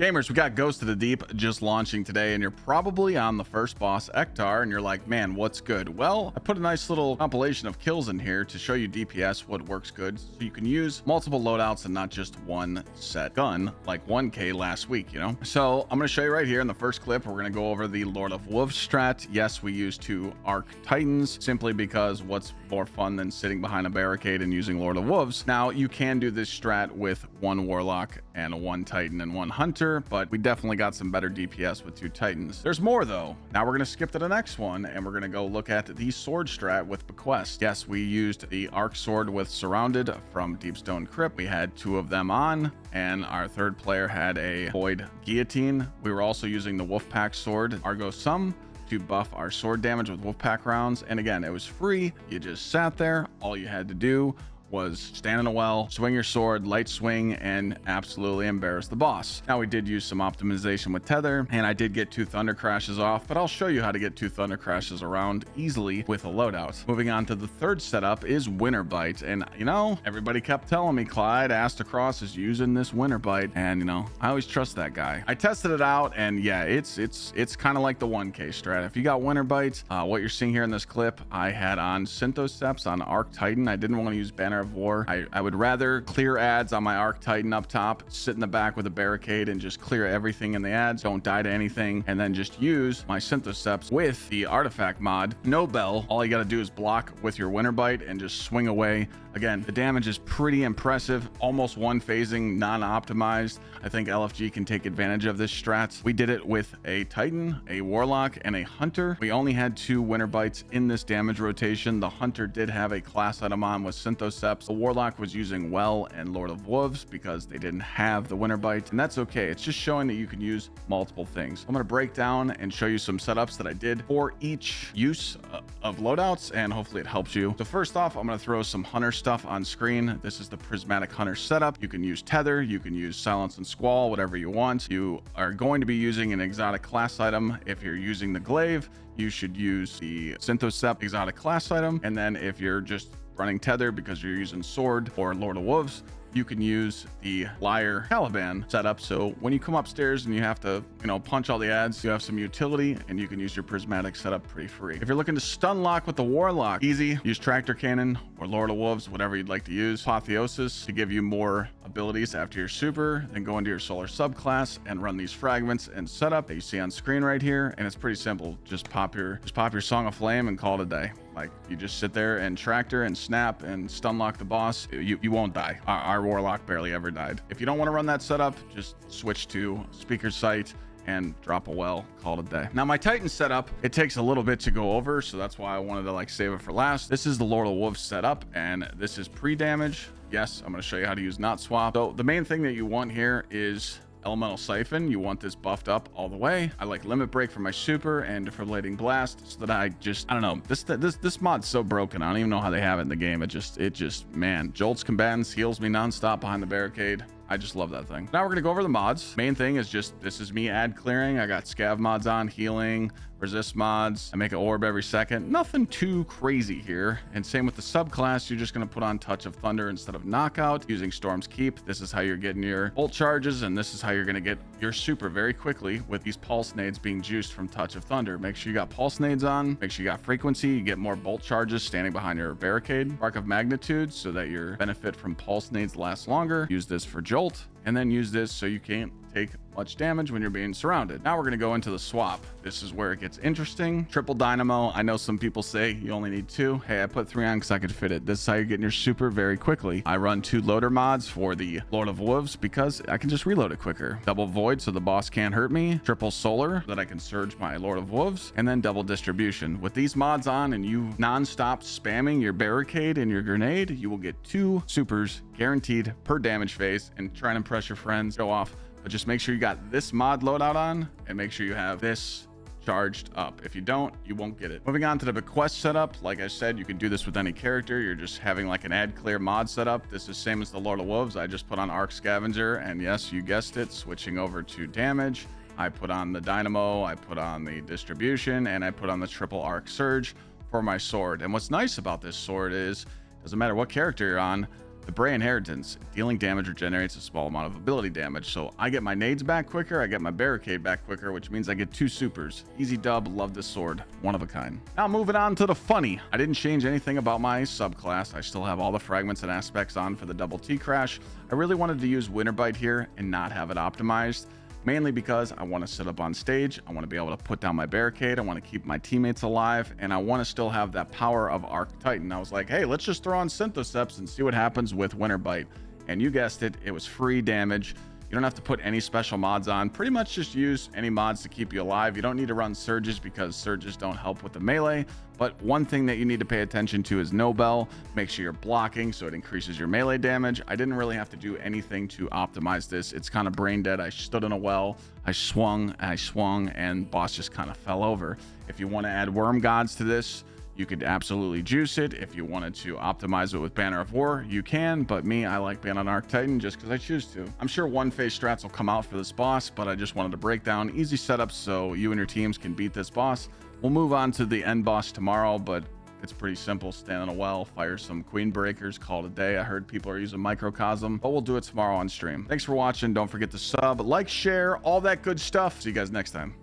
Gamers, we got Ghost of the Deep just launching today, and you're probably on the first boss, Ecthar, and you're like, man, what's good? Well, I put a nice little compilation of kills in here to show you DPS, what works good, so you can use multiple loadouts and not just one set gun, like 1K last week, you know? So I'm going to show you right here in the first clip. We're going to go over the Lord of Wolves strat. Yes, we use 2 Arc Titans, simply because what's more fun than sitting behind a barricade and using Lord of Wolves? Now, you can do this strat with 1 Warlock and 1 Titan and 1 Hunter, but we definitely got some better DPS with 2 Titans. There's more though. Now we're going to skip to the next one, and we're going to go look at the sword strat with Bequest. Yes, we used the Arc Sword with Surrounded from Deepstone Crypt. We had 2 of them on, and our third player had a Void Guillotine. We were also using the Wolfpack Sword, Argo Sum, to buff our sword damage with Wolfpack rounds. And again, it was free. You just sat there. All you had to do was stand in a well, swing your sword, light swing, and absolutely embarrass the boss. Now, we did use some optimization with Tether, and I did get 2 Thunder Crashes off, but I'll show you how to get 2 Thunder Crashes around easily with a loadout. Moving on to the third setup is Winter Bite, and you know, everybody kept telling me Clyde Astacross is using this Winter Bite, and you know, I always trust that guy. I tested it out, and yeah, it's kind of like the 1K strat. If you got Winter Bite, what you're seeing here in this clip, I had on Synthoceps on Arc Titan. I didn't want to use Banner of War. I would rather clear ads on my Arc Titan up top, sit in the back with a barricade and just clear everything in the ads, don't die to anything, and then just use my Synthoceps with the artifact mod. No bell. All you got to do is block with your Winter Bite and just swing away. Again, the damage is pretty impressive, almost one phasing, non-optimized. I think LFG can take advantage of this strat. We did it with a Titan, a Warlock, and a Hunter. We only had 2 Winter Bites in this damage rotation. The Hunter did have a class item on with Synthoceps. The Warlock was using Well and Lord of Wolves because they didn't have the Winter Bite, and that's okay. It's just showing that you can use multiple things. I'm going to break down and show you some setups that I did for each use of loadouts, and hopefully it helps you. So first off, I'm going to throw some Hunter stuff on screen. This is the Prismatic Hunter setup. You can use Tether, you can use Silence and Squall, whatever you want. You are going to be using an exotic class item. If you're using the Glaive, you should use the Synthocept exotic class item. And then if you're just running Tether because you're using Sword or Lord of Wolves, you can use the Liar Caliban setup. So when you come upstairs and you have to, you know, punch all the ads, you have some utility and you can use your prismatic setup pretty free. If you're looking to stun lock with the Warlock, easy. Use Tractor Cannon or Lord of Wolves, whatever you'd like to use. Apotheosis to give you more abilities after your super, then go into your solar subclass and run these fragments and setup that you see on screen right here. And it's pretty simple. Just pop your Song of Flame and call it a day. Like, you just sit there and tractor and snap and stun lock the boss. You won't die. Our Warlock barely ever died. If you don't want to run that setup, just switch to Speaker Sight and drop a well, call it a day. Now, my Titan setup, it takes a little bit to go over, so that's why I wanted to like save it for last. This is the Lord of Wolves setup, and this is pre-damage. Yes, I'm going to show you how to use Not Swap. So the main thing that you want here is Elemental Siphon. You want this buffed up all the way. I like Limit Break for my super and Defibrillating Blast, so that I don't know, this mod's so broken. I don't even know how they have it in the game. It just man, jolts combatants, heals me nonstop behind the barricade. I just love that thing. Now we're gonna go over the mods. Main thing is just, this is me ad clearing. I got scav mods on, healing, resist mods. I make an orb every second. Nothing too crazy here. And same with the subclass, you're just gonna put on Touch of Thunder instead of Knockout using Storm's Keep. This is how you're getting your bolt charges, and this is how you're gonna get your super very quickly with these pulse nades being juiced from Touch of Thunder. Make sure you got pulse nades on, make sure you got frequency, you get more bolt charges standing behind your barricade. Arc of Magnitude, so that your benefit from pulse nades lasts longer. Use this for Jolt, and then use this so you can't take much damage when you're being surrounded. Now we're going to go into the swap. This is where it gets interesting. Triple Dynamo. I know some people say you only need 2. Hey, I put 3 on because I could fit it. This is how you're getting your super very quickly. I run 2 loader mods for the Lord of Wolves because I can just reload it quicker. Double Void so the boss can't hurt me. Triple Solar so that I can surge my Lord of Wolves. And then double Distribution. With these mods on and you non-stop spamming your barricade and your grenade, you will get 2 supers guaranteed per damage phase, and try and impress your friends. Show off. But just make sure you got this mod loadout on, and make sure you have this charged up. If you don't, you won't get it. Moving on to the Bequest setup. Like I said, you can do this with any character. You're just having like an ad clear mod setup. This is same as the Lord of Wolves. I just put on Arc Scavenger, and yes, you guessed it, switching over to damage. I put on the Dynamo, I put on the Distribution, and I put on the Triple Arc Surge for my sword. And what's nice about this sword is, doesn't matter what character you're on, The Bray Inheritance, dealing damage regenerates a small amount of ability damage, so I get my nades back quicker, I get my barricade back quicker, which means I get 2 supers. Easy dub, love this sword, one of a kind. Now moving on to the funny. I didn't change anything about my subclass. I still have all the fragments and aspects on for the double T crash. I really wanted to use Winterbite here and not have it optimized, mainly because I want to sit up on stage, I want to be able to put down my barricade, I want to keep my teammates alive, and I want to still have that power of Arc Titan. I was like, hey, let's just throw on Synthoceps and see what happens with Winterbite. And you guessed it, it was free damage. You don't have to put any special mods on. Pretty much just use any mods to keep you alive. You don't need to run surges because surges don't help with the melee. But one thing that you need to pay attention to is Nobel. Make sure you're blocking so it increases your melee damage. I didn't really have to do anything to optimize this. It's kind of brain dead. I stood in a well, I swung, and boss just kind of fell over. If you want to add Worm Gods to this, you could absolutely juice it. If you wanted to optimize it with Banner of War, you can, but me, I like being on Arc Titan just because I choose to. I'm sure one-phase strats will come out for this boss, but I just wanted to break down easy setups so you and your teams can beat this boss. We'll move on to the end boss tomorrow, but it's pretty simple. Stand in a well, fire some Queen Breakers, call it a day. I heard people are using Microcosm, but we'll do it tomorrow on stream. Thanks for watching. Don't forget to sub, like, share, all that good stuff. See you guys next time.